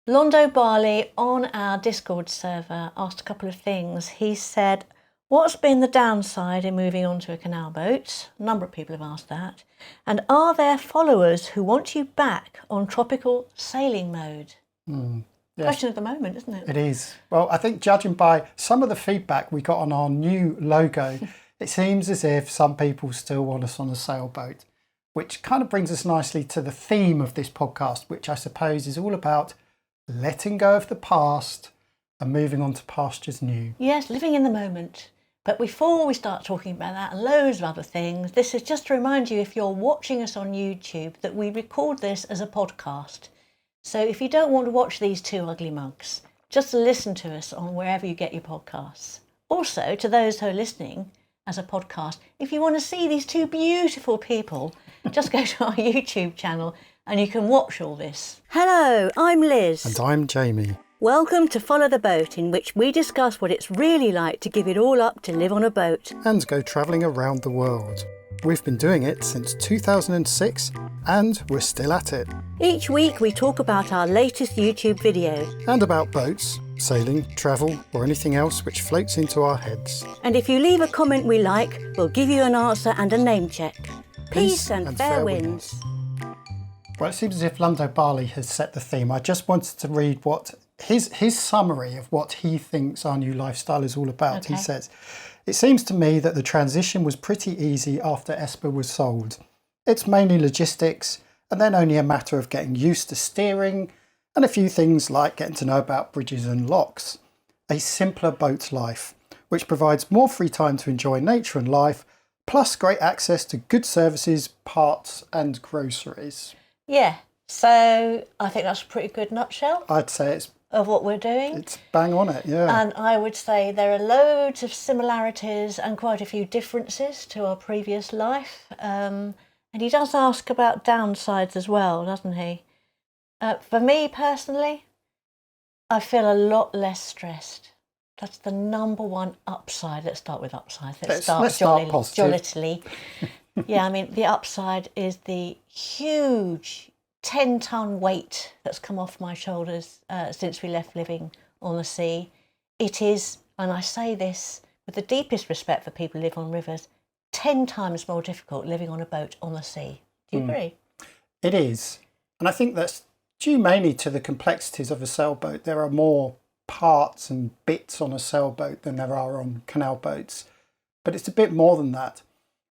Londo Barley on our Discord server asked a couple of things. He said, what's been the downside in moving on to a canal boat? A number of people have asked that. And are there followers who want you back on tropical sailing mode? Yes. Question of the moment, isn't it? It is. Well, I think judging by some of the feedback we got on our new logo, it seems as if some people still want us on a sailboat, which kind of brings us nicely to the theme of this podcast, which I suppose is all about letting go of the past and moving on to pastures new. Yes, living in the moment. But before we start talking about that and loads of other things, this is just to remind you, if you're watching us on YouTube, that we record this as a podcast. So if you don't want to watch these two ugly mugs, just listen to us on wherever you get your podcasts. Also, to those who are listening as a podcast, if you want to see these two beautiful people, just go to our YouTube channel and you can watch all this. Hello, I'm Liz. And I'm Jamie. Welcome to Follow the Boat, in which we discuss what it's really like to give it all up to live on a boat. And go travelling around the world. We've been doing it since 2006 and we're still at it. Each week we talk about our latest YouTube videos. And about boats, sailing, travel or anything else which floats into our heads. And if you leave a comment we like, we'll give you an answer and a name check. Peace and fair winds. Well, it seems as if Londo Barley has set the theme. I just wanted to read what his summary of what he thinks our new lifestyle is all about. Okay. He says, it seems to me that the transition was pretty easy after Esper was sold. It's mainly logistics and then only a matter of getting used to steering and a few things like getting to know about bridges and locks. A simpler boat life, which provides more free time to enjoy nature and life, plus great access to good services, parts and groceries. Yeah, so I think that's a pretty good nutshell I'd say it's of what we're doing. bang on it, yeah. And I would say there are loads of similarities and quite a few differences to our previous life. And he does ask about downsides as well, doesn't he? For me personally, I feel a lot less stressed. That's the number one upside. Let's start with upside. Let's start positive. Jollily. Yeah, I mean, the upside is the huge 10-ton weight that's come off my shoulders since we left living on the sea. It is, and I say this with the deepest respect for people who live on rivers, 10 times more difficult living on a boat on the sea. Do you agree? It is. And I think that's due mainly to the complexities of a sailboat. There are more parts and bits on a sailboat than there are on canal boats. But it's a bit more than that.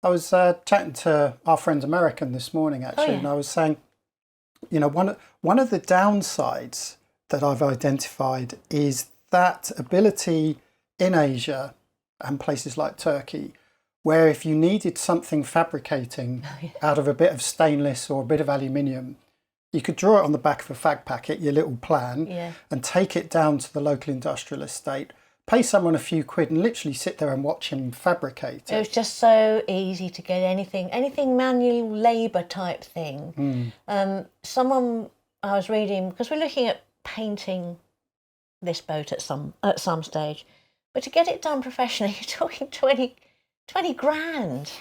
I was chatting to our friend American this morning, actually, and I was saying, you know, one of the downsides that I've identified is that ability in Asia and places like Turkey, where if you needed something fabricating out of a bit of stainless or a bit of aluminium, you could draw it on the back of a fag packet, your little plan, and take it down to the local industrial estate, pay someone a few quid and literally sit there and watch him fabricate it. It was just so easy to get anything manual labour type thing. Someone I was reading, because we're looking at painting this boat at some stage, but to get it done professionally, you're talking 20 grand.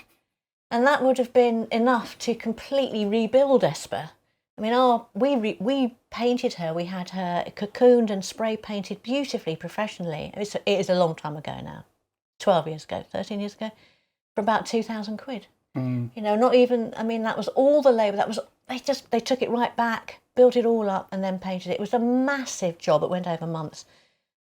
And that would have been enough to completely rebuild Esper. I mean, we painted her. We had her cocooned and spray painted beautifully, professionally. It is a long time ago now, 12 years ago, 13 years ago, for about 2,000 quid. You know, not even. I mean, that was all the labour. That was they took it right back, built it all up, and then painted it. It was a massive job. It went over months.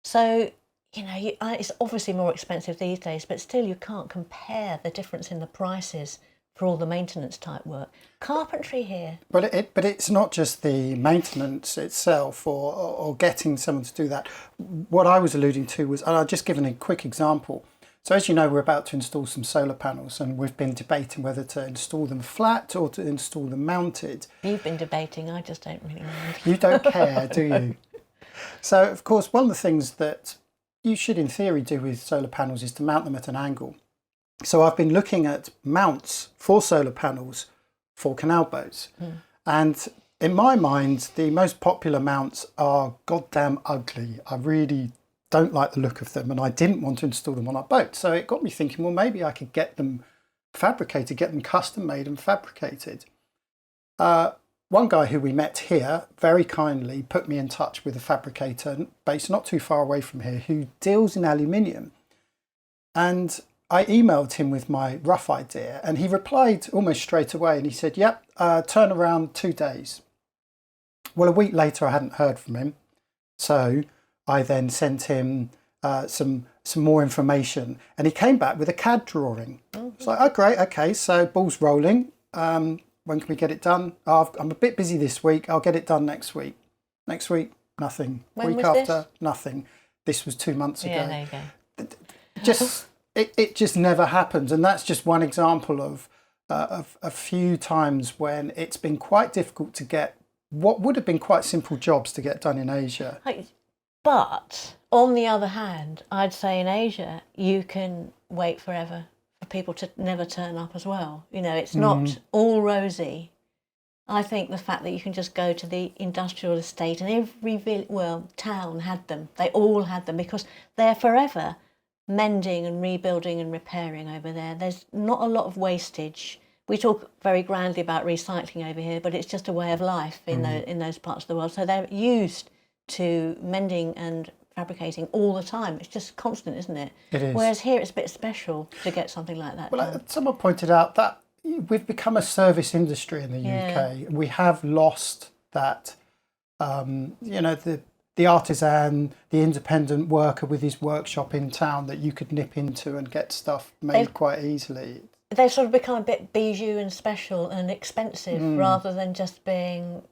So you know, it's obviously more expensive these days, but still, you can't compare the difference in the prices for all the maintenance type work. Carpentry here. But it's not just the maintenance itself or getting someone to do that. What I was alluding to was, and I'll just give a quick example. So as you know, we're about to install some solar panels and we've been debating whether to install them flat or to install them mounted. You've been debating, I just don't really mind. You don't care, do you? So, of course, one of the things that you should in theory do with solar panels is to mount them at an angle. So I've been looking at mounts for solar panels for canal boats. And in my mind, the most popular mounts are goddamn ugly. I really don't like the look of them and I didn't want to install them on our boat. So it got me thinking, well, maybe I could get them fabricated, get them custom made and fabricated. one guy who we met here very kindly put me in touch with a fabricator based not too far away from here who deals in aluminium. And I emailed him with my rough idea, and he replied almost straight away, and he said, yep, turn around 2 days. Well, a week later, I hadn't heard from him. So I then sent him some more information, and he came back with a CAD drawing. It's like, oh, great, okay, so ball's rolling. When can we get it done? Oh, I'm a bit busy this week. I'll get it done next week. Next week, nothing. When Week was after, this? Nothing. This was 2 months ago. Yeah, there you go. Just it just never happens, and that's just one example of a few times when it's been quite difficult to get what would have been quite simple jobs to get done in Asia. But on the other hand, I'd say in Asia you can wait forever for people to never turn up as well. You know, it's not all rosy. I think the fact that you can just go to the industrial estate, and every town had them. They all had them because they're forever mending and rebuilding and repairing over there. There's not a lot of wastage. We talk very grandly about recycling over here, but it's just a way of life in those parts of the world. So they're used to mending and fabricating all the time. It's just constant, isn't it? It is. Whereas here it's a bit special to get something like that Well, done. someone pointed out that we've become a service industry in the UK. We have lost that, the artisan, the independent worker with his workshop in town that you could nip into and get stuff made quite easily. They've sort of become a bit bijou and special and expensive rather than just being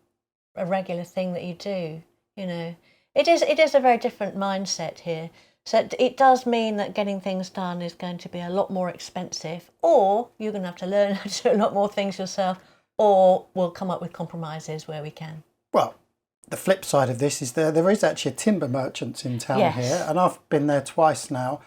a regular thing that you do. You know, it is a very different mindset here. So it does mean that getting things done is going to be a lot more expensive, or you're going to have to learn how to do a lot more things yourself, or we'll come up with compromises where we can. Well, the flip side of this is there is actually a timber merchants in town here, and I've been there twice now,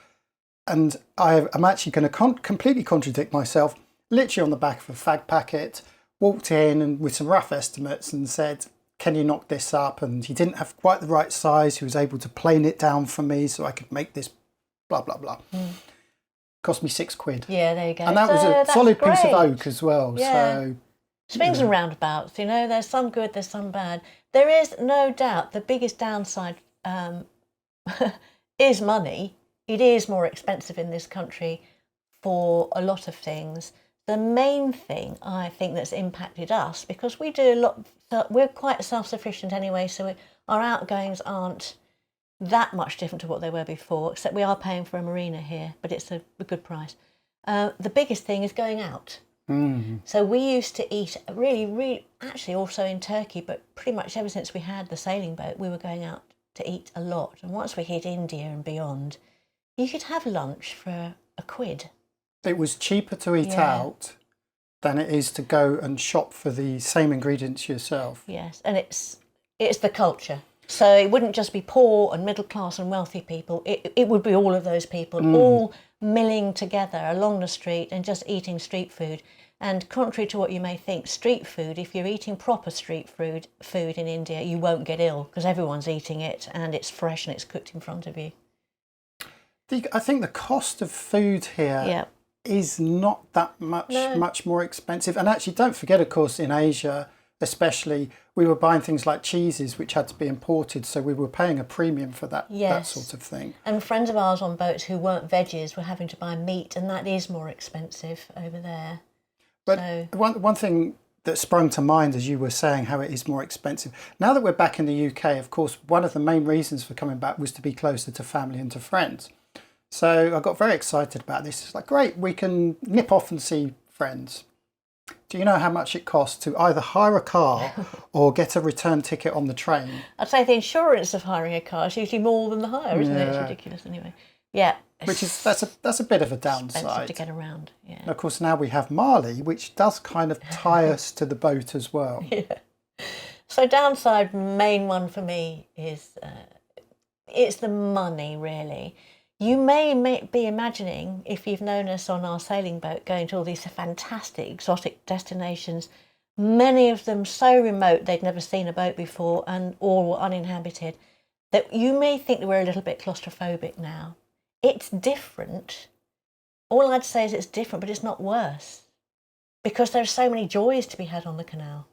and I'm actually going to completely contradict myself. Literally on the back of a fag packet, walked in and with some rough estimates and said, can you knock this up? And he didn't have quite the right size. He was able to plane it down for me so I could make this blah, blah, blah. Cost me £6. Yeah, there you go. And that was a solid piece of oak as well. Yeah. So swings and roundabouts, you know, there's some good, there's some bad. There is no doubt the biggest downside is money. It is more expensive in this country for a lot of things. The main thing I think that's impacted us, because we do a lot, we're quite self-sufficient anyway, so our outgoings aren't that much different to what they were before, except we are paying for a marina here, but it's a good price. The biggest thing is going out. So we used to eat really, actually also in Turkey, but pretty much ever since we had the sailing boat, we were going out to eat a lot. And once we hit India and beyond, you could have lunch for £1. It was cheaper to eat out than it is to go and shop for the same ingredients yourself. Yes, and it's the culture. So it wouldn't just be poor and middle class and wealthy people. It would be all of those people, all milling together along the street and just eating street food. And contrary to what you may think, street food, if you're eating proper street food in India, you won't get ill because everyone's eating it and it's fresh and it's cooked in front of you. I think the cost of food here is not that much more expensive. And actually, don't forget, of course, in Asia, especially, we were buying things like cheeses, which had to be imported. So we were paying a premium for that sort of thing. And friends of ours on boats who weren't veggies were having to buy meat, and that is more expensive over there. But so one thing that sprung to mind as you were saying how it is more expensive. Now that we're back in the UK, of course, one of the main reasons for coming back was to be closer to family and to friends. So I got very excited about this. It's like, great, we can nip off and see friends. Do you know how much it costs to either hire a car or get a return ticket on the train? I'd say the insurance of hiring a car is usually more than the hire, isn't it? It's ridiculous anyway. Yeah. Which is, that's a bit of a downside. Expensive to get around, And of course, now we have Marley, which does kind of tie us to the boat as well. So downside, main one for me is it's the money, really. You may be imagining, if you've known us on our sailing boat, going to all these fantastic exotic destinations, many of them so remote they'd never seen a boat before and all were uninhabited, that you may think that we're a little bit claustrophobic now. It's different. All I'd say is it's different, but it's not worse, because there are so many joys to be had on the canal.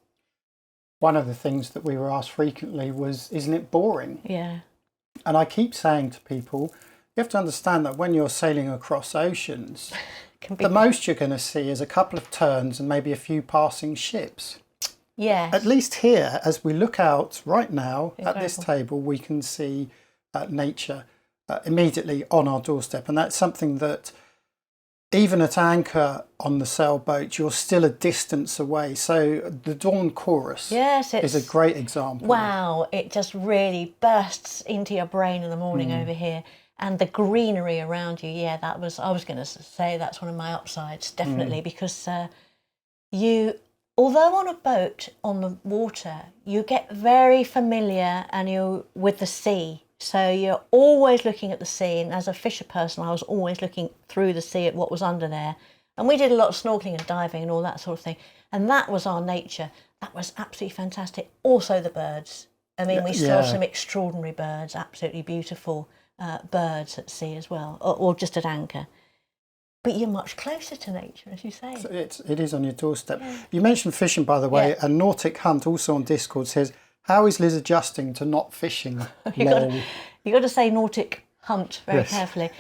one of the things that we were asked frequently was, isn't it boring? Yeah. And I keep saying to people, you have to understand that when you're sailing across oceans, the most you're going to see is a couple of turns and maybe a few passing ships. Yes. At least here, as we look out right now at this table, we can see nature immediately on our doorstep. And that's something that even at anchor on the sailboat, you're still a distance away. So the dawn chorus is a great example. Wow, it just really bursts into your brain in the morning over here. And the greenery around you, I was going to say that's one of my upsides, definitely, because although on a boat on the water, you get very familiar with the sea. So you're always looking at the sea, and as a fisher person, I was always looking through the sea at what was under there. And we did a lot of snorkeling and diving and all that sort of thing. And that was our nature. That was absolutely fantastic. Also the birds. I mean, we saw some extraordinary birds, absolutely beautiful birds at sea as well, or just at anchor. But you're much closer to nature, as you say. So it is on your doorstep. Yeah. You mentioned fishing, by the way, and Nautic Hunt also on Discord says, how is Liz adjusting to not fishing? You got to say Nautic Hunt very carefully.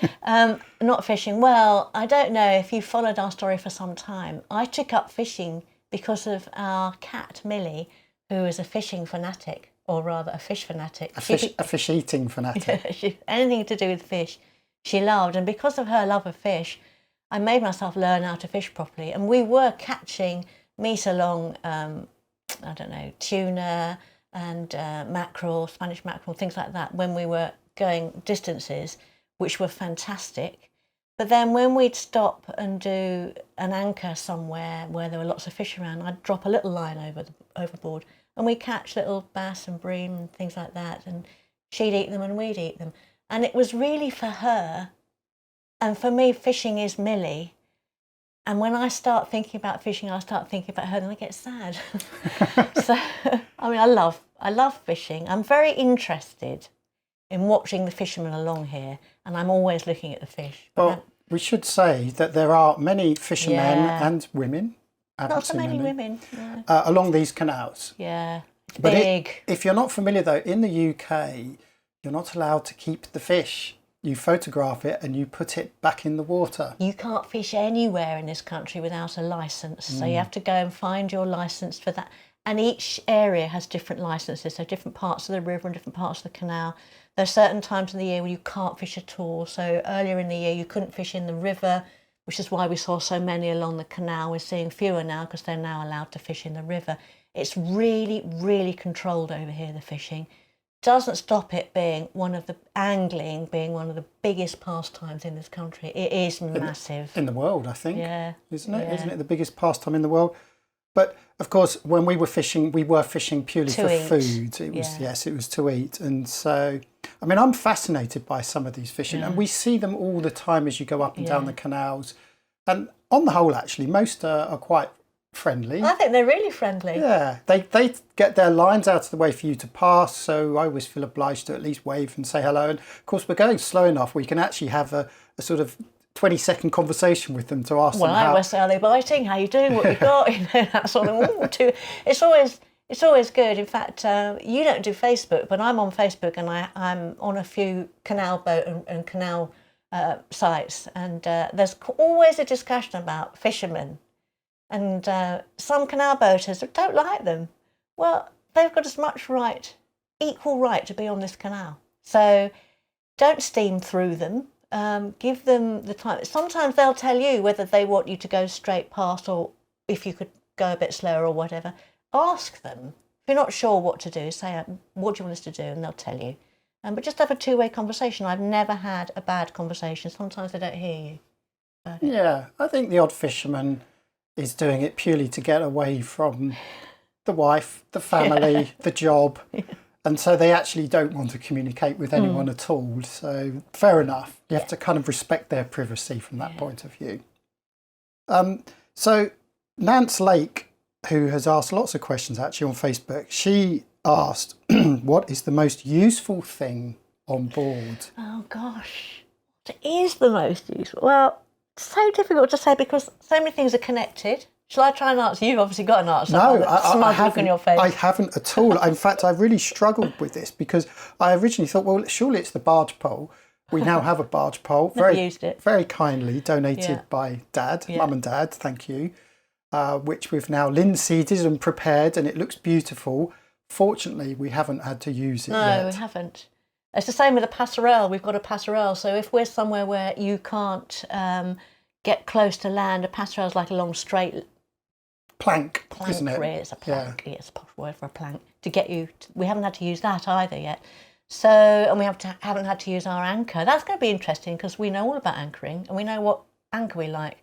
Not fishing. Well, I don't know if you've followed our story for some time. I took up fishing because of our cat, Millie, who is a fishing fanatic, or rather a fish fanatic. A fish-eating fanatic. Anything to do with fish she loved. And because of her love of fish, I made myself learn how to fish properly. And we were catching meat-along, tuna and mackerel, Spanish mackerel, things like that, when we were going distances, which were fantastic. But then when we'd stop and do an anchor somewhere where there were lots of fish around, I'd drop a little line overboard, and we'd catch little bass and bream and things like that, and she'd eat them and we'd eat them. And it was really for her, and for me, fishing is Millie. And when I start thinking about fishing, I start thinking about her, and I get sad. So, I mean, I love fishing. I'm very interested in watching the fishermen along here, and I'm always looking at the fish. Well, we should say that there are many fishermen and women. Not so many women. Along these canals. Yeah, it's but big. If you're not familiar, though, in the UK, you're not allowed to keep the fish. You photograph it and you put it back in the water. You can't fish anywhere in this country without a licence. So you have to go and find your licence for that. And each area has different licences, so different parts of the river and different parts of the canal. There are certain times of the year where you can't fish at all. So earlier in the year, you couldn't fish in the river, which is why we saw so many along the canal. We're seeing fewer now because they're now allowed to fish in the river. It's really, really controlled over here, the fishing. Doesn't stop it being one of the biggest pastimes in this country. It is massive. In the world, I think. Yeah. Isn't it? Yeah. Isn't it the biggest pastime in the world? But of course, when we were fishing purely for food. It was it was to eat. And so, I mean, I'm fascinated by some of these fishing, and we see them all the time as you go up and down the canals. And on the whole, actually, most are quite friendly. I think they're really friendly. Yeah, they get their lines out of the way for you to pass, so I always feel obliged to at least wave and say hello. And of course, we're going slow enough, we can actually have a sort of 20-second conversation with them to ask them how... I always say, are they biting? How you doing? What you got? That sort of... It's always good. In fact, you don't do Facebook, but I'm on Facebook, and I'm on a few canal boat and canal sites, and there's always a discussion about fishermen. And some canal boaters don't like them. Well, they've got as much equal right to be on this canal. So don't steam through them. Give them the time. Sometimes they'll tell you whether they want you to go straight past or if you could go a bit slower or whatever. Ask them. If you're not sure what to do, say, what do you want us to do? And they'll tell you. But just have a two-way conversation. I've never had a bad conversation. Sometimes they don't hear you. Yeah, I think the odd fisherman is doing it purely to get away from the wife, the family, the job. And so they actually don't want to communicate with anyone at all. So fair enough. You have to kind of respect their privacy from that point of view. So Nance Lake, who has asked lots of questions actually on Facebook, she asked, what is the most useful thing on board? Oh gosh, what is the most useful? Well, so difficult to say because so many things are connected. Shall I try and answer? You've obviously got an answer. No, Smug look on your face. I haven't at all. In fact, I really struggled with this because I originally thought, well, surely it's the barge pole. We now have a barge pole. Never used it. Very kindly donated by Dad, Mum and Dad, thank you, which we've now linseeded and prepared, and it looks beautiful. Fortunately, we haven't had to use it yet. No, we haven't. It's the same with a passerelle. We've got a passerelle. So if we're somewhere where you can't get close to land, a passerelle is like a long straight plank, isn't it? Really, it's a plank. Yeah. It's a posh word for a plank to get you. We haven't had to use that either yet. So, and we haven't had to use our anchor. That's going to be interesting because we know all about anchoring and we know what anchor we like.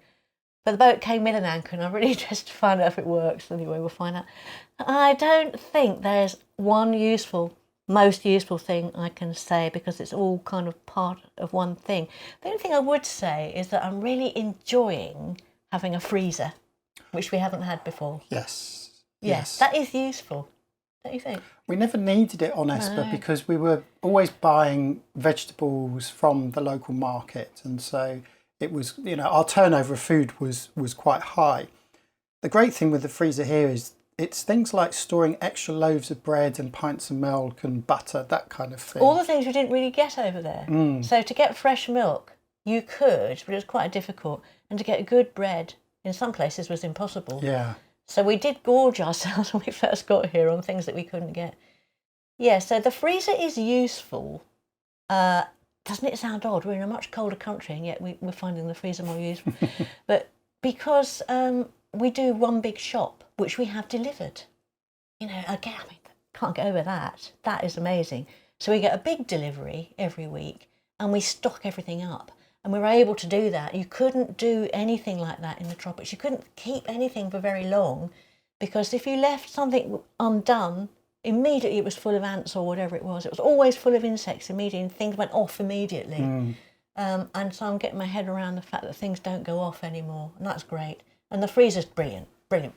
But the boat came with an anchor, and I'm really interested to find out if it works. Anyway, we'll find out. I don't think there's one most useful thing I can say because it's all kind of part of one thing. The only thing I would say is that I'm really enjoying having a freezer, which we haven't had before. Yes. That is useful, don't you think? We never needed it on Esper because we were always buying vegetables from the local market, and so it was, our turnover of food was quite high. The great thing with the freezer here is it's things like storing extra loaves of bread and pints of milk and butter, that kind of thing. All the things we didn't really get over there. So to get fresh milk, you could, but it was quite difficult. And to get good bread in some places was impossible. Yeah. So we did gorge ourselves when we first got here on things that we couldn't get. Yeah, so the freezer is useful. Doesn't it sound odd? We're in a much colder country and yet we're finding the freezer more useful. But because we do one big shop, which we have delivered. Again, can't get over that. That is amazing. So we get a big delivery every week and we stock everything up. And we were able to do that. You couldn't do anything like that in the tropics. You couldn't keep anything for very long because if you left something undone, immediately it was full of ants or whatever it was. It was always full of insects immediately and things went off immediately. And so I'm getting my head around the fact that things don't go off anymore. And that's great. And the freezer's brilliant. Brilliant.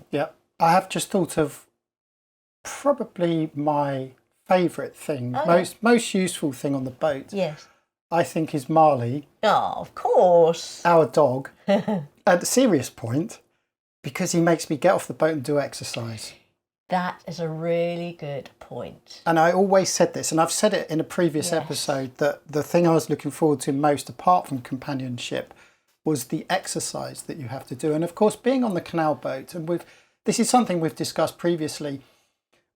Yeah. I have just thought of probably my favourite thing, most useful thing on the boat. Yes. I think is Marley. Oh, of course. Our dog. At a serious point, because he makes me get off the boat and do exercise. That is a really good point. And I always said this, and I've said it in a previous episode, that the thing I was looking forward to most, apart from companionship, was the exercise that you have to do. And of course, being on the canal boat, and this is something we've discussed previously,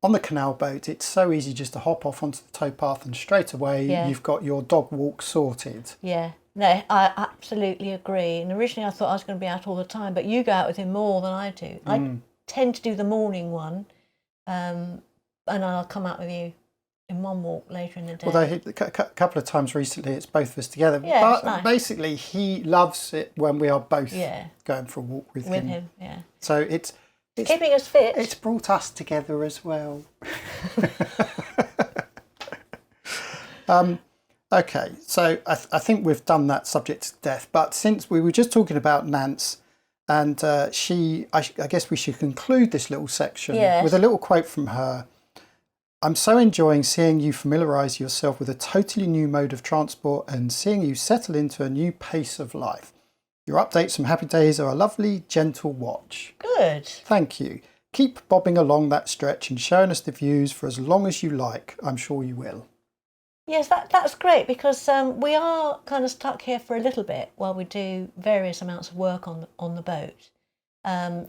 on the canal boat, it's so easy just to hop off onto the towpath and straight away you've got your dog walk sorted. Yeah, no, I absolutely agree. And originally I thought I was going to be out all the time, but you go out with him more than I do. I tend to do the morning one, and I'll come out with you in one walk later in the day. Although a couple of times recently it's both of us together. Yeah, but it's nice. Basically he loves it when we are both going for a walk with him. Yeah. So it's keeping us fit. It's brought us together as well. Okay, so I think we've done that subject to death. But since we were just talking about Nance, and I guess we should conclude this little section with a little quote from her. I'm so enjoying seeing you familiarise yourself with a totally new mode of transport and seeing you settle into a new pace of life. Your updates from Happy Days are a lovely, gentle watch. Good. Thank you. Keep bobbing along that stretch and showing us the views for as long as you like. I'm sure you will. Yes, that's great because we are kind of stuck here for a little bit while we do various amounts of work on the boat.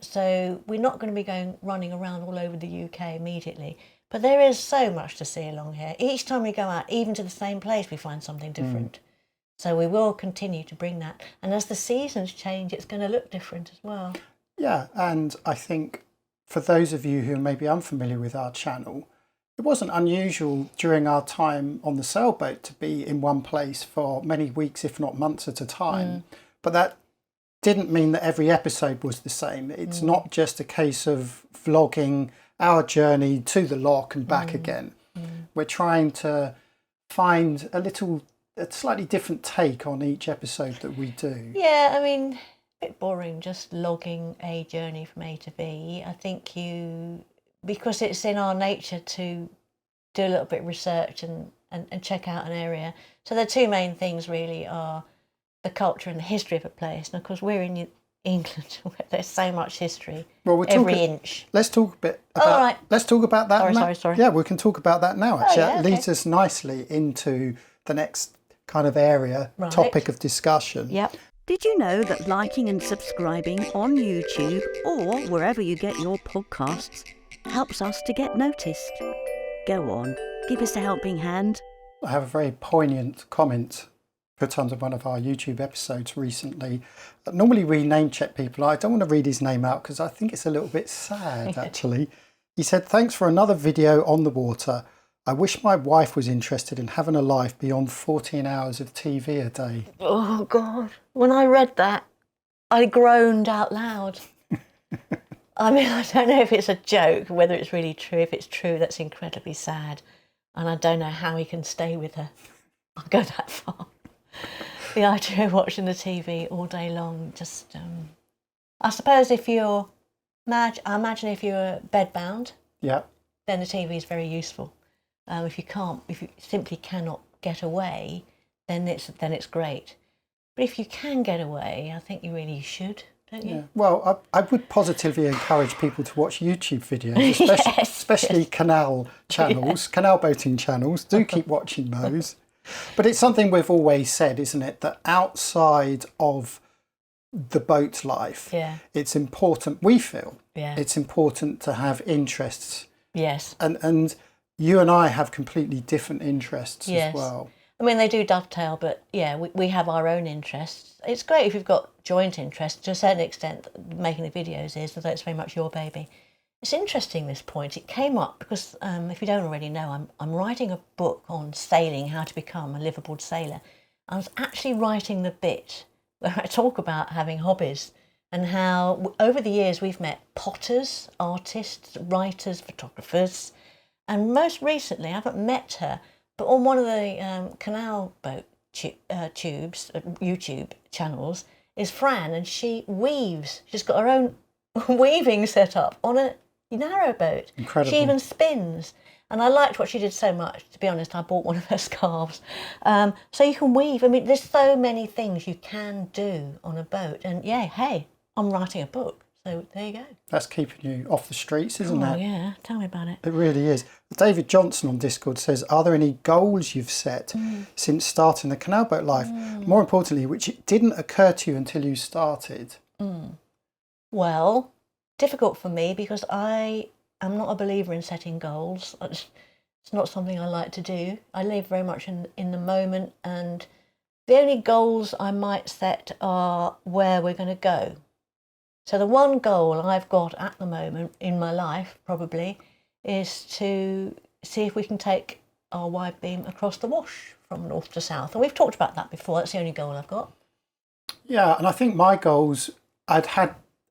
So we're not going to be running around all over the UK immediately. But there is so much to see along here. Each time we go out, even to the same place, we find something different. So we will continue to bring that. And as the seasons change, it's going to look different as well. Yeah, and I think for those of you who may be unfamiliar with our channel, it wasn't unusual during our time on the sailboat to be in one place for many weeks, if not months at a time. But that didn't mean that every episode was the same. It's not just a case of vlogging our journey to the lock and back again. We're trying to find a slightly different take on each episode that we do. Yeah, I mean, a bit boring just logging a journey from A to B. I think because it's in our nature to do a little bit of research and check out an area. So the two main things really are the culture and the history of a place. And of course we're in England, where there's so much history. Well, we're every talking, inch. Let's talk a bit about. All right. Let's talk about that. Sorry. Yeah, we can talk about that now. Actually, yeah, that leads us nicely into the next kind of area, topic of discussion. Yep. Did you know that liking and subscribing on YouTube or wherever you get your podcasts helps us to get noticed? Go on, give us a helping hand. I have a very poignant comment put under one of our YouTube episodes recently. Normally we name check people. I don't want to read his name out because I think it's a little bit sad, actually. He said, "Thanks for another video on the water. I wish my wife was interested in having a life beyond 14 hours of TV a day." Oh, God. When I read that, I groaned out loud. I mean, I don't know if it's a joke, whether it's really true. If it's true, that's incredibly sad. And I don't know how he can stay with her. I'll go that far. The idea of watching the TV all day long, just... I suppose if you're... I imagine if you're bedbound, Yeah. then the TV is very useful. If you simply cannot get away, then it's great. But if you can get away, I think you really should, don't you? Yeah. Well, I would positively encourage people to watch YouTube videos, especially canal channels, canal boating channels. Do keep watching those. But it's something we've always said, isn't it? That outside of the boat life, it's important, we feel, it's important to have interests. Yes. And you and I have completely different interests as well. I mean, they do dovetail, but yeah, we have our own interests. It's great if you've got joint interests. To a certain extent, making the videos is, although it's very much your baby. It's interesting, this point. It came up because, if you don't already know, I'm writing a book on sailing, how to become a liveaboard sailor. I was actually writing the bit where I talk about having hobbies and how over the years we've met potters, artists, writers, photographers, and most recently, I haven't met her, but on one of the canal boat tubes, YouTube channels, is Fran, and she weaves. She's got her own weaving set up on a narrowboat. Incredible. She even spins. And I liked what she did so much. To be honest, I bought one of her scarves. So you can weave. I mean, there's so many things you can do on a boat. And yeah, hey, I'm writing a book. So there you go. That's keeping you off the streets, isn't it? Oh, yeah. Tell me about it. It really is. David Johnson on Discord says, "Are there any goals you've set since starting the canal boat life? More importantly, which it didn't occur to you until you started?" Well, difficult for me because I am not a believer in setting goals. It's not something I like to do. I live very much in the moment, and the only goals I might set are where we're going to go. So the one goal I've got at the moment in my life probably is to see if we can take our wide beam across the wash from north to south. And we've talked about that before. That's the only goal I've got. Yeah, and I think my goals I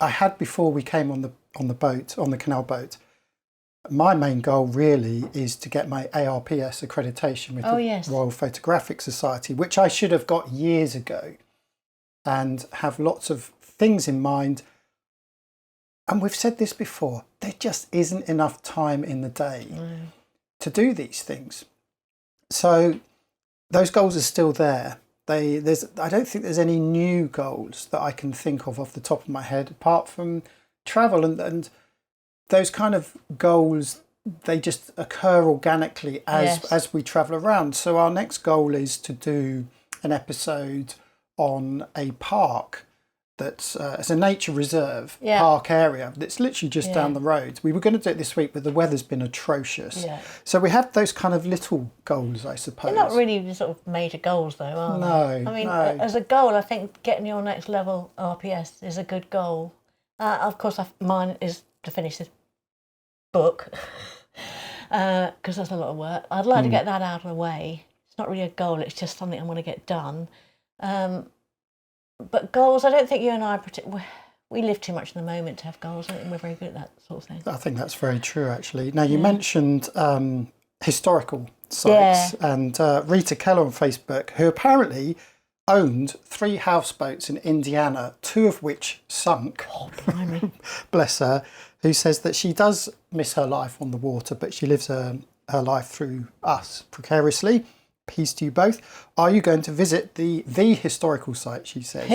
had before we came on the boat, on the canal boat. My main goal really is to get my ARPS accreditation with the Royal Photographic Society, which I should have got years ago, and have lots of things in mind. And we've said this before, there just isn't enough time in the day to do these things. So those goals are still there. I don't think there's any new goals that I can think of off the top of my head, apart from travel and those kind of goals. They just occur organically as we travel around. So our next goal is to do an episode on a park that's it's a nature reserve park area that's literally just down the road. We were going to do it this week, but the weather's been atrocious. So we have those kind of little goals, I suppose. They're not really sort of major goals, though, are they? I mean, as a goal, I think getting your next level RPS is a good goal. Of course, mine is to finish this book because that's a lot of work. I'd like to get that out of the way. It's not really a goal, it's just something I want to get done. But goals, I don't think you and I we live too much in the moment to have goals. I don't think we're very good at that sort of thing. I think that's very true, actually. Now, you mentioned historical sites, and Rita Keller on Facebook, who apparently owned 3 houseboats in Indiana, 2 of which sunk. Oh, blimey. Bless her. Who says that she does miss her life on the water, but she lives her life through us precariously. Peace to you both. Are you going to visit the historical site, she says?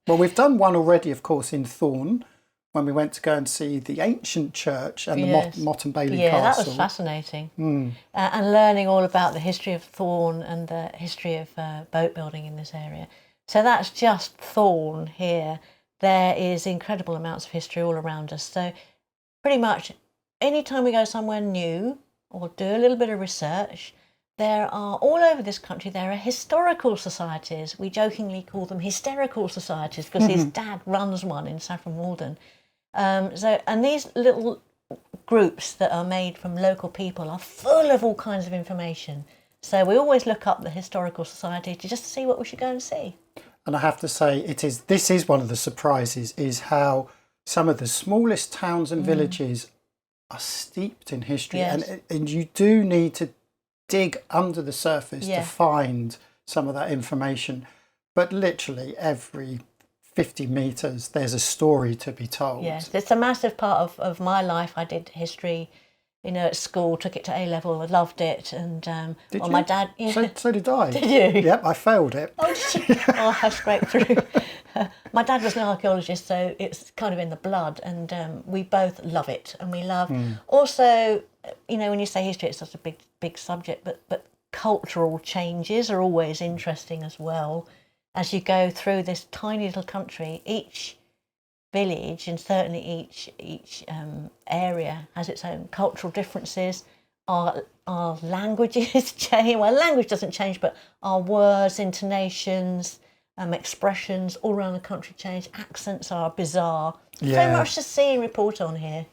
Well, we've done one already, of course, in Thorne, when we went to go and see the ancient church and Yes. the Mott and Bailey Yeah, Castle. that was fascinating. And learning all about the history of Thorne and the history of boat building in this area. So that's just Thorne here. There is incredible amounts of history all around us. So pretty much any time we go somewhere new or do a little bit of research, there are, all over this country, there are historical societies. We jokingly call them hysterical societies because his dad runs one in Saffron Walden. And these little groups that are made from local people are full of all kinds of information. So we always look up the historical society to just see what we should go and see. And I have to say, this is one of the surprises, is how some of the smallest towns and villages are steeped in history. Yes. And you do need to dig under the surface Yeah. to find some of that information. But literally every 50 metres, there's a story to be told. Yes, it's a massive part of my life. I did history, at school, took it to A-level, I loved it. And Did you? my dad... So did I. Did you? Yep, I failed it. Oh, did you? Oh, I scraped through. My dad was an archaeologist, so it's kind of in the blood, and we both love it, and we love also, when you say history, it's such a big subject, but cultural changes are always interesting as well. As you go through this tiny little country, each village and certainly each area has its own cultural differences. Our languages change. Well, language doesn't change, but our words, intonations, expressions all around the country change. Accents are bizarre. Yeah. So much to see and report on here.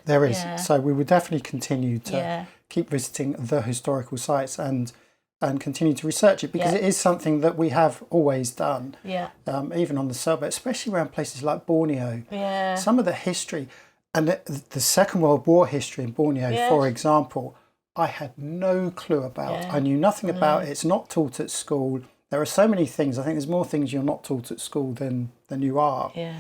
There is. Yeah. So we will definitely continue to Yeah. keep visiting the historical sites and continue to research it, because Yeah. it is something that we have always done. Yeah. Even on the sailboat, especially around places like Borneo. Yeah. Some of the history and the Second World War history in Borneo, Yes. for example, I had no clue about. Yeah. I knew nothing about it. It's not taught at school. There are so many things. I think there's more things you're not taught at school than you are. Yeah.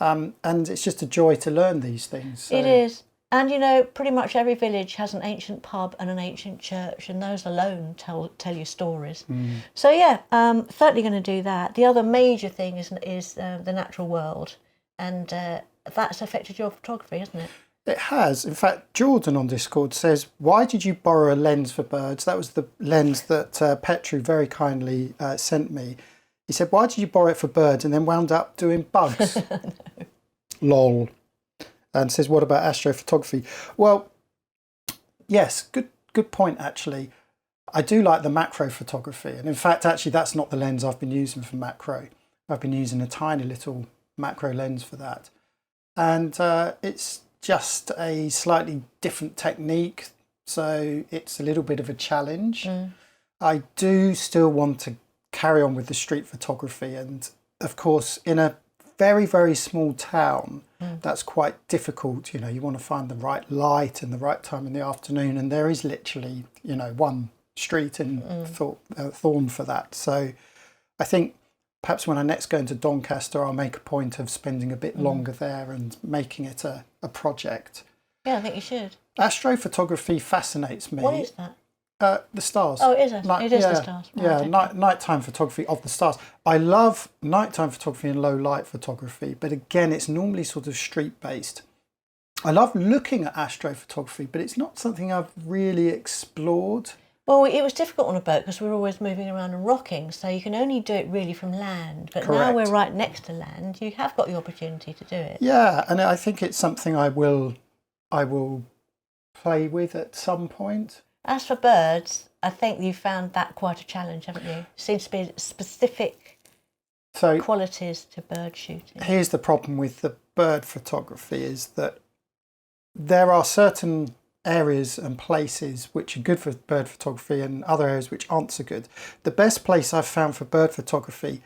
And it's just a joy to learn these things. So. It is. And pretty much every village has an ancient pub and an ancient church, and those alone tell you stories. So yeah, certainly going to do that. The other major thing is the natural world, and that's affected your photography, hasn't it? It has. In fact, Jordan on Discord says, "Why did you borrow a lens for birds?" That was the lens that Petru very kindly sent me. He said, "Why did you borrow it for birds and then wound up doing bugs?" Lol. And says, "What about astrophotography?" Well, yes, good point, actually. I do like the macro photography. And in fact, actually, that's not the lens I've been using for macro. I've been using a tiny little macro lens for that. And it's just a slightly different technique. So it's a little bit of a challenge. I do still want to carry on with the street photography. And of course, in a very, very small town, that's quite difficult. You want to find the right light and the right time in the afternoon. And there is literally, one street in Thorne for that. So I think perhaps when I next go into Doncaster, I'll make a point of spending a bit longer there and making it a project. Yeah, I think you should. Astrophotography fascinates me. What is that? The stars. Oh, it is. The stars. Right, Yeah, okay. nighttime photography of the stars. I love nighttime photography and low light photography, but again, it's normally sort of street based. I love looking at astrophotography, but it's not something I've really explored. Well, it was difficult on a boat because we were always moving around and rocking, so you can only do it really from land. But now Correct. we're right next to land, you have got the opportunity to do it. Yeah, and I think it's something I will play with at some point. As for birds, I think you found that quite a challenge, haven't you? Seems to be specific So qualities to bird shooting. here's the problem with the bird photography, is that there are certain areas and places which are good for bird photography and other areas which aren't so good. The best place I've found for bird photography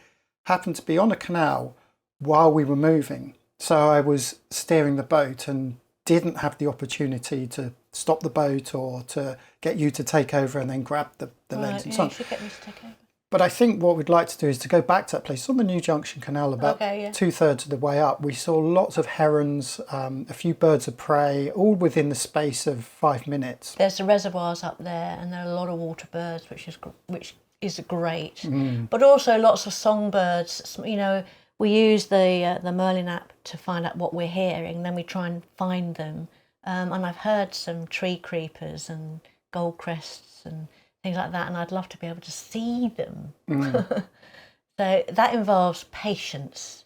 happened to be on a canal while we were moving. So I was steering the boat and didn't have the opportunity to stop the boat or to get you to take over and then grab the lens and Yeah, so on. you should get me to take over. But I think what we'd like to do is to go back to that place. It's on the New Junction Canal, about Okay, yeah. 2/3 of the way up. We saw lots of herons, a few birds of prey, all within the space of 5 minutes. There's the reservoirs up there, and there are a lot of water birds, which is great. But also lots of songbirds. we use the Merlin app to find out what we're hearing, and then we try and find them. And I've heard some tree creepers and gold crests and things like that, and I'd love to be able to see them. So that involves patience.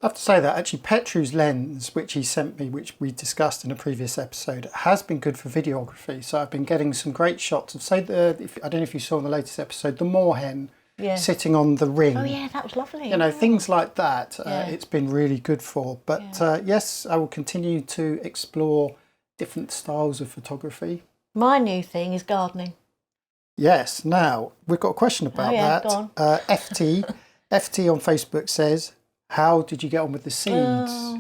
I have to say that actually Petru's lens, which he sent me, which we discussed in a previous episode, has been good for videography. So I've been getting some great shots of, say, I don't know if you saw in the latest episode, the moorhen sitting on the ring. Oh yeah, that was lovely. You know, things like that. It's been really good for. But yes, I will continue to explore different styles of photography. My new thing is gardening. Yes. Now we've got a question about that. Go on. FT on Facebook says, how did you get on with the seeds?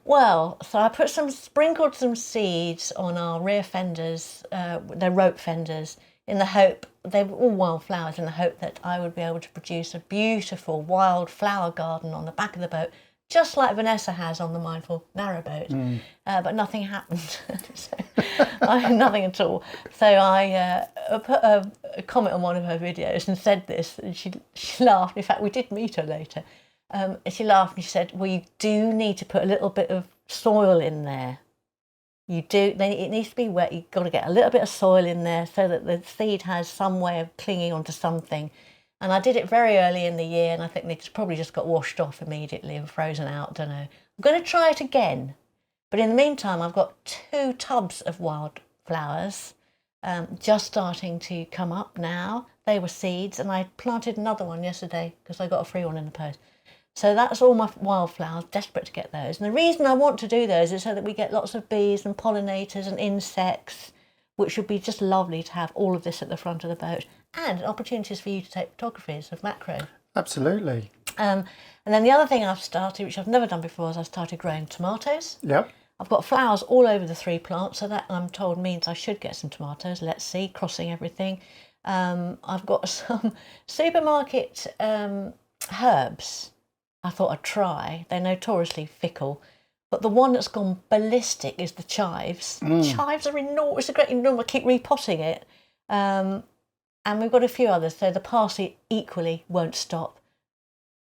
Well, so I sprinkled some seeds on our rear fenders, they're rope fenders, in the hope, they were all wildflowers, in the hope that I would be able to produce a beautiful wild flower garden on the back of the boat, just like Vanessa has on the Mindful narrowboat. But nothing happened. Nothing at all. So I put a comment on one of her videos and said this, and she laughed. In fact, we did meet her later. She laughed and she said, well, you do need to put a little bit of soil in there. You do. Then it needs to be wet. You've got to get a little bit of soil in there so that the seed has some way of clinging onto something. And I did it very early in the year, and I think they probably just got washed off immediately and frozen out. Don't know. I'm going to try it again. But in the meantime, I've got 2 tubs of wildflowers just starting to come up now. They were seeds, and I planted another one yesterday because I got a free one in the post. So that's all my wildflowers, desperate to get those. And the reason I want to do those is so that we get lots of bees and pollinators and insects, which would be just lovely to have all of this at the front of the boat, and opportunities for you to take photographies of macro. Absolutely. And then the other thing I've started, which I've never done before, is I've started growing tomatoes. Yep. I've got flowers all over the 3 plants, so that I'm told means I should get some tomatoes. Let's see, crossing everything. I've got some supermarket herbs I thought I'd try. They're notoriously fickle. But the one that's gone ballistic is the chives. Chives are enormous. It's a great enormous. I keep repotting it. And we've got a few others. So the parsley equally won't stop.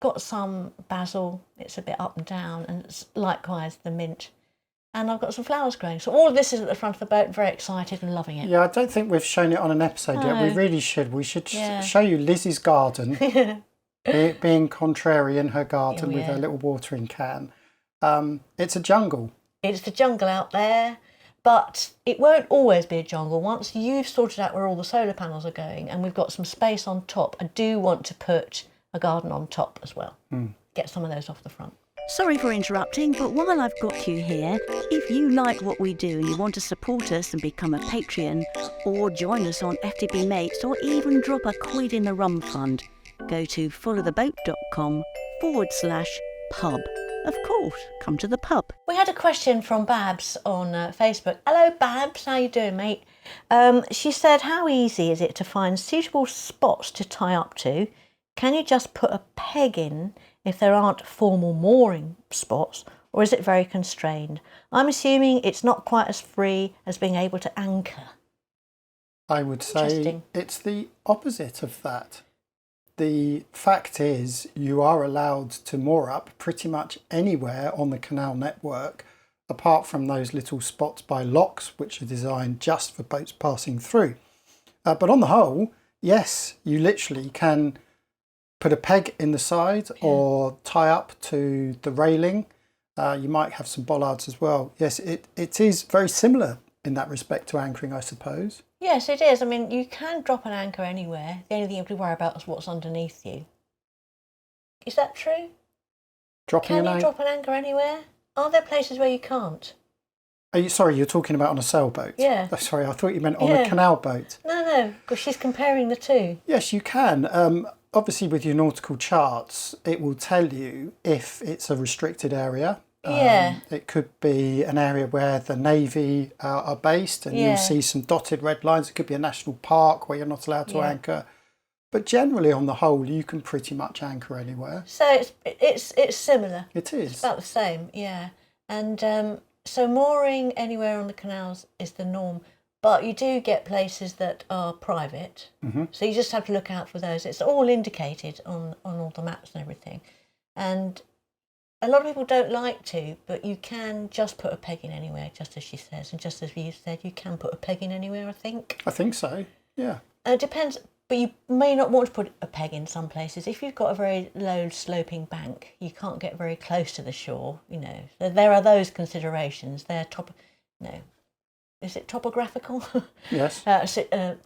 Got some basil. It's a bit up and down. And it's likewise the mint. And I've got some flowers growing. So all of this is at the front of the boat. Very excited and loving it. Yeah, I don't think we've shown it on an episode yet. We really should. We should show you Lizzie's garden. Being contrary in her garden with her little watering can. It's a jungle. It's the jungle out there, but it won't always be a jungle. Once you've sorted out where all the solar panels are going and we've got some space on top, I do want to put a garden on top as well. Get some of those off the front. Sorry for interrupting, but while I've got you here, if you like what we do and you want to support us and become a Patreon, or join us on FTP Mates, or even drop a quid in the rum fund, go to fulloftheboat.com/pub. Of course, come to the pub. We had a question from Babs on Facebook. Hello, Babs. How you doing, mate? She said, how easy is it to find suitable spots to tie up to? Can you just put a peg in if there aren't formal mooring spots, or is it very constrained? I'm assuming it's not quite as free as being able to anchor. I would say it's the opposite of that. The fact is, you are allowed to moor up pretty much anywhere on the canal network, apart from those little spots by locks, which are designed just for boats passing through. But on the whole, yes, you literally can put a peg in the side or tie up to the railing. You might have some bollards as well. Yes, it is very similar in that respect to anchoring, I suppose. Yes, it is. I mean, you can drop an anchor anywhere. The only thing you have to worry about is what's underneath you. Is that true? Can you drop an anchor anywhere? Are there places where you can't? Sorry, you're talking about on a sailboat? Yeah. Oh, sorry, I thought you meant on a canal boat. No, because she's comparing the two. Yes, you can. Obviously, with your nautical charts, it will tell you if it's a restricted area. It could be an area where the Navy are based, and you'll see some dotted red lines. It could be a national park where you're not allowed to anchor. But generally, on the whole, you can pretty much anchor anywhere. So it's similar. It is. It's about the same, yeah. And so mooring anywhere on the canals is the norm. But you do get places that are private. So you just have to look out for those. It's all indicated on all the maps and everything. And a lot of people don't like to, but you can just put a peg in anywhere, just as she says, and just as you said, you can put a peg in anywhere, I think. I think so, yeah. It depends, but you may not want to put a peg in some places. If you've got a very low sloping bank, you can't get very close to the shore, you know. There are those considerations. They're is it topographical? Yes.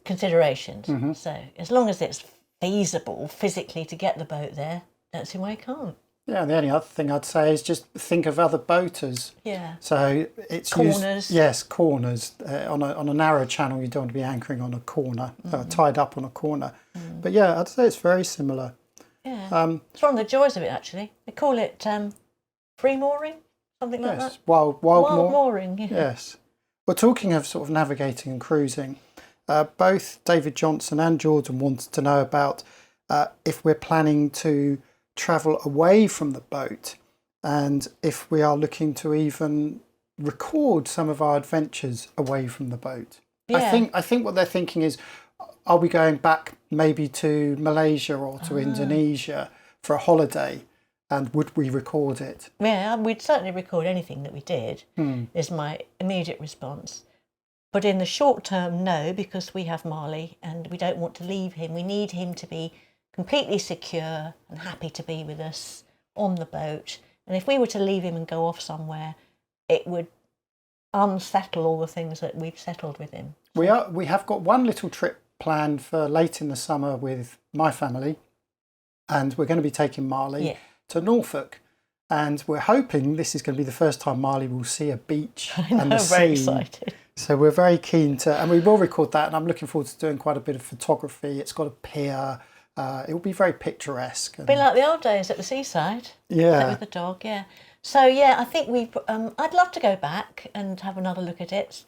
Considerations. So as long as it's feasible physically to get the boat there, don't see why you can't. Yeah, the only other thing I'd say is just think of other boaters. Yeah. So it's corners. Yes, corners. On a narrow channel, you don't want to be anchoring on a corner, tied up on a corner. But yeah, I'd say it's very similar. Yeah. It's one of the joys of it, actually. They call it free mooring, something like that. Wild mooring. Yeah. Yes. Well, talking of sort of navigating and cruising, both David Johnson and Jordan wanted to know about if we're planning to travel away from the boat and if we are looking to even record some of our adventures away from the boat. Yeah. I think what they're thinking is, are we going back maybe to Malaysia or to Indonesia for a holiday, and would we record it? Yeah, we'd certainly record anything that we did, is my immediate response. But in the short term, no, because we have Marley and we don't want to leave him. We need him to be completely secure and happy to be with us on the boat. And if we were to leave him and go off somewhere, it would unsettle all the things that we've settled with him. We have got one little trip planned for late in the summer with my family, and we're going to be taking Marley to Norfolk. And we're hoping this is going to be the first time Marley will see a beach and the sea. Very excited. So we're very keen to, and we will record that. And I'm looking forward to doing quite a bit of photography. It's got a pier. It will be very picturesque. Be like the old days at the seaside. Yeah. With the dog, yeah. So yeah, I think I'd love to go back and have another look at it.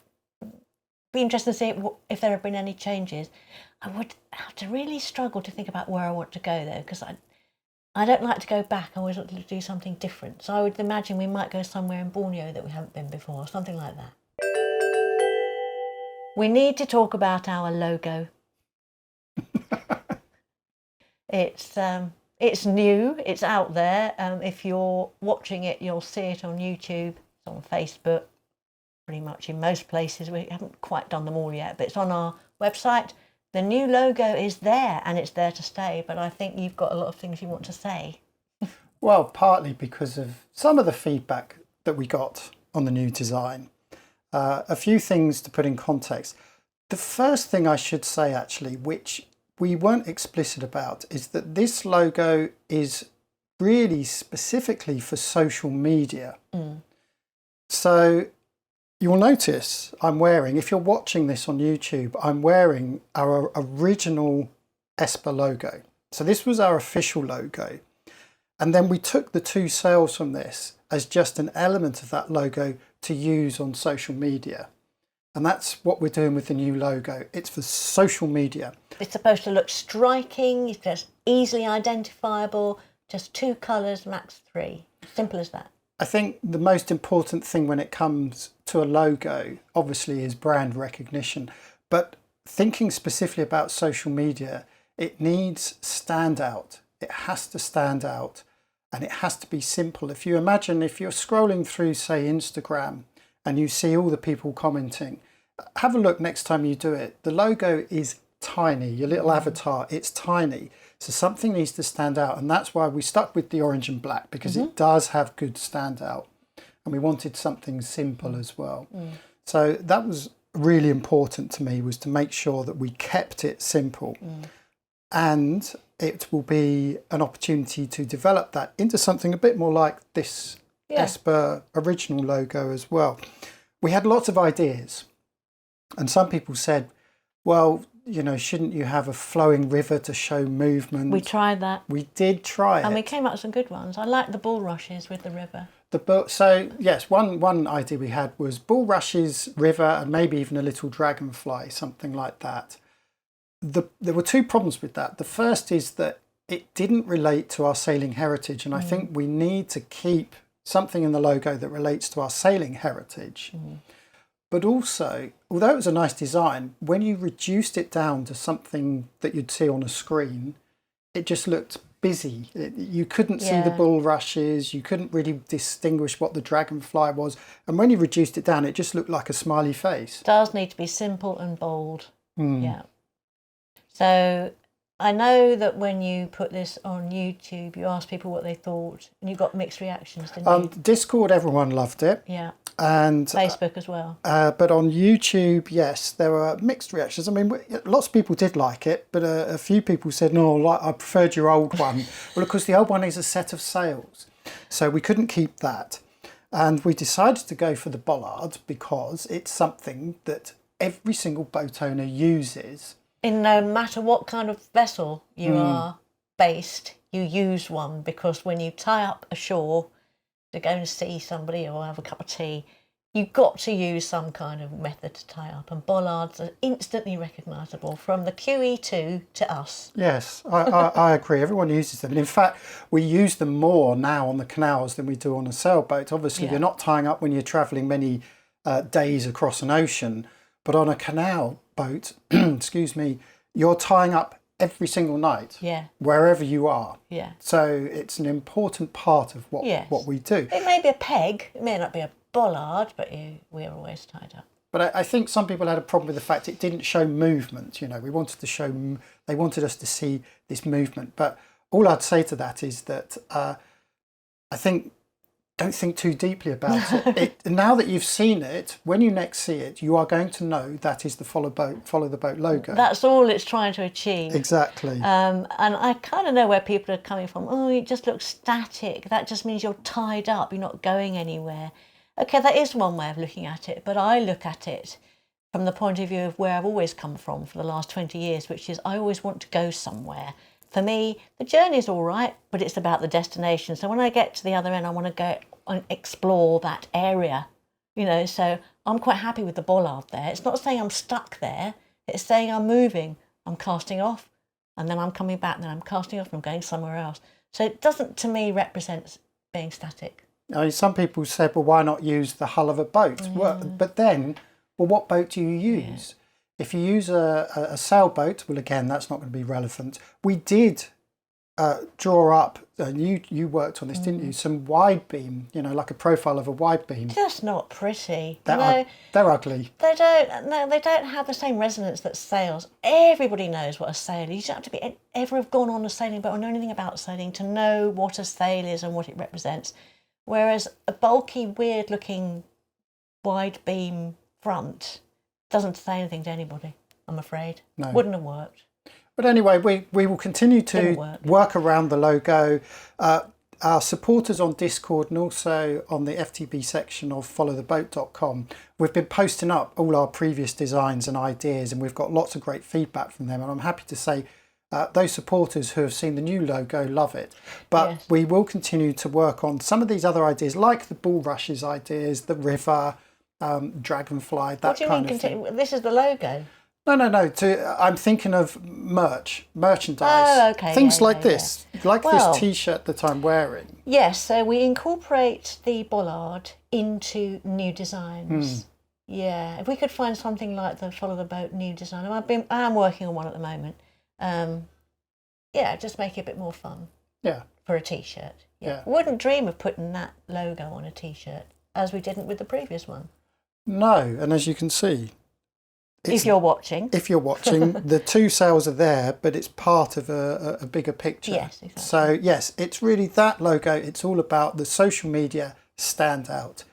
Be interested to see if there have been any changes. I would have to really struggle to think about where I want to go though, because I don't like to go back. I always want to do something different. So I would imagine we might go somewhere in Borneo that we haven't been before, something like that. We need to talk about our logo. It's new, it's out there. If you're watching it, you'll see it on YouTube, it's on Facebook, pretty much in most places. We haven't quite done them all yet, but it's on our website. The new logo is there and it's there to stay, but I think you've got a lot of things you want to say. Well, partly because of some of the feedback that we got on the new design. A few things to put in context. The first thing I should say, actually, which we weren't explicit about, is that this logo is really specifically for social media. So you'll notice I'm wearing, if you're watching this on YouTube, I'm wearing our original Esper logo. So this was our official logo. And then we took the two sails from this as just an element of that logo to use on social media. And that's what we're doing with the new logo. It's for social media. It's supposed to look striking, it's just easily identifiable, just 2 colours, max 3. Simple as that. I think the most important thing when it comes to a logo, obviously, is brand recognition. But thinking specifically about social media, it needs standout. It has to stand out and it has to be simple. If you imagine, if you're scrolling through, say, Instagram, and you see all the people commenting, have a look next time you do it. The logo is tiny, your little avatar, it's tiny. So something needs to stand out. And that's why we stuck with the orange and black, because it does have good standout. And we wanted something simple as well. So that was really important to me, was to make sure that we kept it simple. And it will be an opportunity to develop that into something a bit more like this Esper original logo as well. We had lots of ideas, and some people said, well, you know, shouldn't you have a flowing river to show movement? We tried that. We did try it. And we came up with some good ones. I like the bulrushes with the river. So yes, one idea we had was bulrushes, river, and maybe even a little dragonfly, something like that. There were 2 problems with that. The first is that it didn't relate to our sailing heritage, and I think we need to keep something in the logo that relates to our sailing heritage. But also, although it was a nice design, when you reduced it down to something that you'd see on a screen, it just looked busy. You couldn't see the bulrushes. You couldn't really distinguish what the dragonfly was. And when you reduced it down, it just looked like a smiley face. It does need to be simple and bold. Yeah. So I know that when you put this on YouTube, you asked people what they thought, and you got mixed reactions, didn't you? Discord, everyone loved it. Yeah. And Facebook as well. But on YouTube, yes, there were mixed reactions. I mean, lots of people did like it, but a few people said, no, I preferred your old one. Well, of course, the old one is a set of sails, so we couldn't keep that. And we decided to go for the bollard because it's something that every single boat owner uses. In no matter what kind of vessel you are based, you use one, because when you tie up ashore to go and see somebody or have a cup of tea, you've got to use some kind of method to tie up, and bollards are instantly recognisable from the QE2 to us. Yes, I agree. Everyone uses them. And in fact, we use them more now on the canals than we do on a sailboat. Obviously, you're not tying up when you're travelling many days across an ocean, but on a canal boat, excuse me, you're tying up every single night, wherever you are. Yeah. So it's an important part of what we do. It may be a peg, it may not be a bollard, but we're always tied up. But I think some people had a problem with the fact it didn't show movement. You know, we wanted to show, they wanted us to see this movement. But all I'd say to that is that I think, don't think too deeply about it. Now that you've seen it, when you next see it, you are going to know that is the Follow the Boat logo. That's all it's trying to achieve. Exactly. And I kind of know where people are coming from. Oh, it just looks static. That just means you're tied up. You're not going anywhere. Okay, that is one way of looking at it. But I look at it from the point of view of where I've always come from for the last 20 years, which is I always want to go somewhere. For me, the journey's all right, but it's about the destination. So when I get to the other end, I want to go and explore that area, you know. So I'm quite happy with the bollard there. It's not saying I'm stuck there. It's saying I'm moving. I'm casting off, and then I'm coming back, and then I'm casting off, and I'm going somewhere else. So it doesn't, to me, represent being static. I mean, some people said, well, why not use the hull of a boat? Well, but then, what boat do you use? If you use a sailboat, well, again, that's not going to be relevant. We did draw up, and you worked on this, didn't you? Some widebeam, you know, like a profile of a widebeam. Just not pretty. They're ugly. They don't have the same resonance that sails. Everybody knows what a sail is. You don't have to be ever have gone on a sailing boat or know anything about sailing to know what a sail is and what it represents. Whereas a bulky, weird-looking widebeam front doesn't say anything to anybody, I'm afraid. No. Wouldn't have worked. But anyway, we will continue to work around the logo. Our supporters on Discord and also on the FTB section of followtheboat.com, we've been posting up all our previous designs and ideas, and we've got lots of great feedback from them. And I'm happy to say those supporters who have seen the new logo love it. But we will continue to work on some of these other ideas, like the bulrushes ideas, the river, dragonfly, that kind of thing. This is the logo? No. I'm thinking of merchandise. Oh, okay. Things like this, like this T-shirt that I'm wearing. Yes, so we incorporate the bollard into new designs. Yeah, if we could find something like the Follow the Boat new design. I am working on one at the moment. Just make it a bit more fun. Yeah. For a T-shirt. Yeah. Wouldn't dream of putting that logo on a T-shirt, as we didn't with the previous one. No, and as you can see, if you're watching, the two sails are there, but it's part of a bigger picture. Yes, exactly. So yes, it's really that logo. It's all about the social media standout,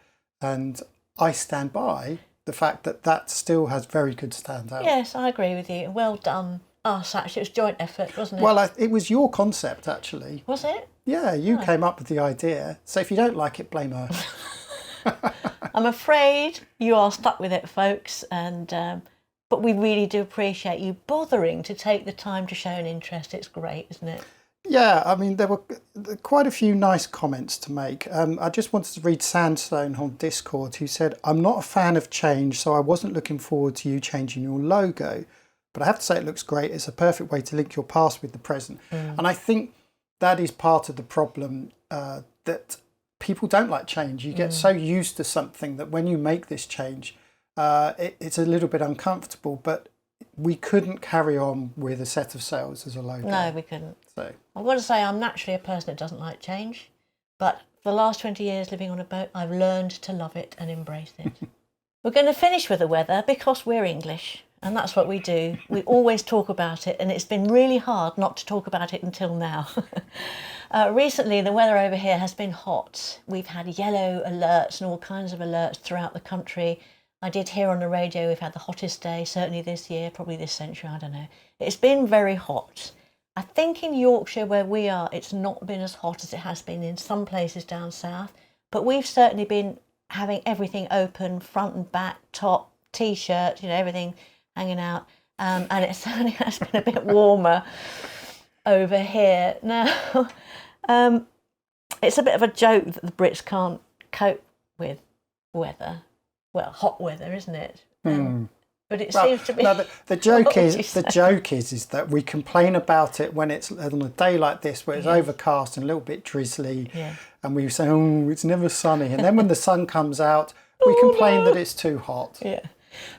and I stand by the fact that still has very good standout. Yes, I agree with you. Well done, us. Actually, it was joint effort, wasn't it? Well, it was your concept, actually. Was it? Yeah, you came up with the idea. So if you don't like it, blame her. I'm afraid you are stuck with it, folks, and but we really do appreciate you bothering to take the time to show an interest. It's great, isn't it? Yeah, I mean, there were quite a few nice comments to make. I just wanted to read Sandstone on Discord, who said, I'm not a fan of change, so I wasn't looking forward to you changing your logo. But I have to say it looks great. It's a perfect way to link your past with the present. And I think that is part of the problem, that people don't like change. You get so used to something that when you make this change, it's a little bit uncomfortable. But we couldn't carry on with a set of sails as a low No, we couldn't. So I've got to say, I'm naturally a person that doesn't like change, but for the last 20 years living on a boat, I've learned to love it and embrace it. We're going to finish with the weather because we're English, and that's what we do. We always talk about it, and it's been really hard not to talk about it until now. Recently, the weather over here has been hot. We've had yellow alerts and all kinds of alerts throughout the country. I did hear on the radio we've had the hottest day, certainly this year, probably this century, I don't know. It's been very hot. I think in Yorkshire, where we are, it's not been as hot as it has been in some places down south, but we've certainly been having everything open, front and back, top, T-shirt, everything hanging out, and it certainly has been a bit warmer over here. Now, it's a bit of a joke that the Brits can't cope with weather. Well, hot weather, isn't it? But it seems to be. No, the joke is that we complain about it when it's on a day like this, where it's overcast and a little bit drizzly, and we say, "Oh, it's never sunny," and then when the sun comes out, we complain that it's too hot. Yeah.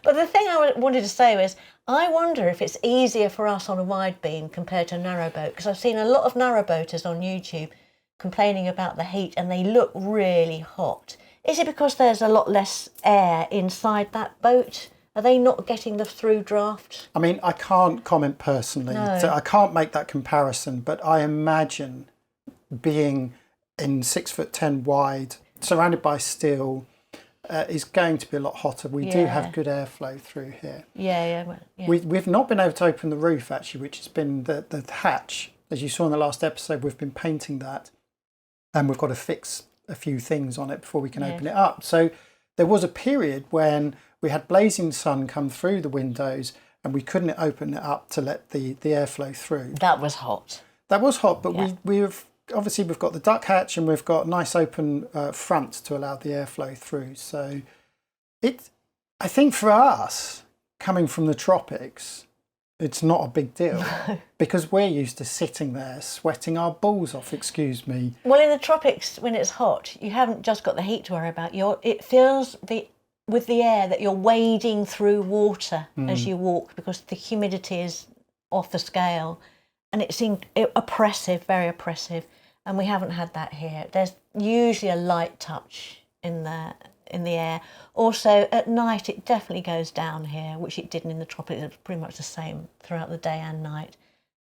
But the thing I wanted to say was, I wonder if it's easier for us on a wide beam compared to a narrowboat, because I've seen a lot of narrowboaters on YouTube complaining about the heat, and they look really hot. Is it because there's a lot less air inside that boat? Are they not getting the through draft? I mean, I can't comment personally, so I can't make that comparison, but I imagine being in 6'10" wide, surrounded by steel, is going to be a lot hotter. We do have good airflow through here. Yeah. We've not been able to open the roof, actually, which has been the hatch. As you saw in the last episode, we've been painting that, and we've got to fix a few things on it before we can open it up. So there was a period when we had blazing sun come through the windows and we couldn't open it up to let the airflow through. That was hot. That was hot, but we've got the duck hatch and we've got a nice open front to allow the airflow through. So I think for us, coming from the tropics, it's not a big deal because we're used to sitting there sweating our balls off, excuse me. Well, in the tropics, when it's hot, you haven't just got the heat to worry about. It feels with the air that you're wading through water as you walk, because the humidity is off the scale, and it seemed oppressive, very oppressive. And we haven't had that here. There's usually a light touch in the air. Also, at night, it definitely goes down here, which it didn't in the tropics. It was pretty much the same throughout the day and night.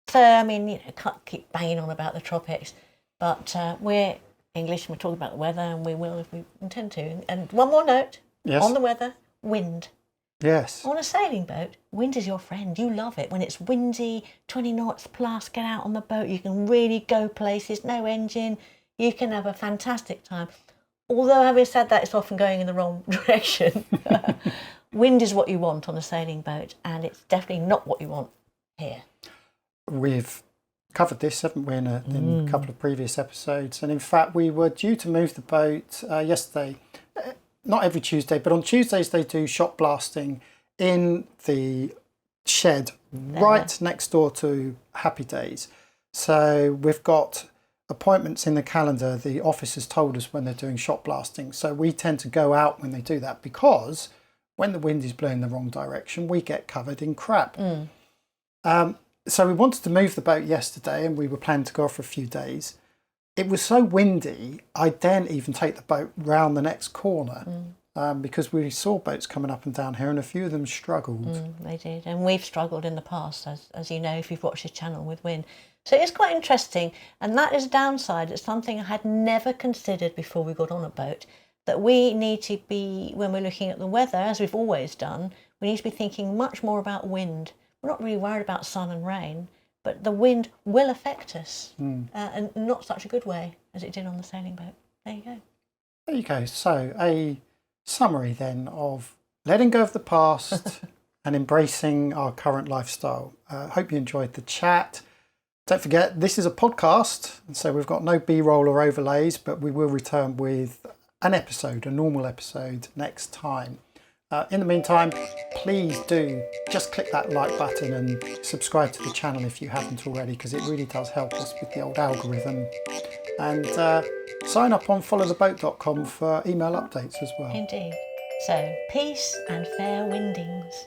So, I mean, can't keep banging on about the tropics, but we're English and we're talking about the weather, and we will if we intend to. And one more note on the weather: wind. Yes. On a sailing boat, wind is your friend. You love it. When it's windy, 20 knots plus, get out on the boat. You can really go places, no engine. You can have a fantastic time. Although, having said that, it's often going in the wrong direction. Wind is what you want on a sailing boat, and it's definitely not what you want here. We've covered this, haven't we, in a couple of previous episodes. And in fact, we were due to move the boat yesterday. Not every Tuesday, but on Tuesdays they do shot blasting in the shed right next door to Happy Days. So we've got appointments in the calendar. The office has told us when they're doing shot blasting. So we tend to go out when they do that, because when the wind is blowing the wrong direction, we get covered in crap. So we wanted to move the boat yesterday, and we were planning to go off for a few days. It was so windy, I didn't even take the boat round the next corner because we saw boats coming up and down here, and a few of them struggled. They did, and we've struggled in the past, as you know, if you've watched the channel with wind. So it's quite interesting, and that is a downside. It's something I had never considered before we got on a boat, that we need to be, when we're looking at the weather, as we've always done, we need to be thinking much more about wind. We're not really worried about sun and rain, but the wind will affect us, and not such a good way as it did on the sailing boat. There you go. There you go. So a summary then of letting go of the past and embracing our current lifestyle. Hope you enjoyed the chat. Don't forget, this is a podcast, and so we've got no B-roll or overlays, but we will return with an episode, a normal episode, next time. In the meantime, please do just click that like button and subscribe to the channel if you haven't already, because it really does help us with the old algorithm. And sign up on followtheboat.com for email updates as well. Indeed. So, peace and fair windings.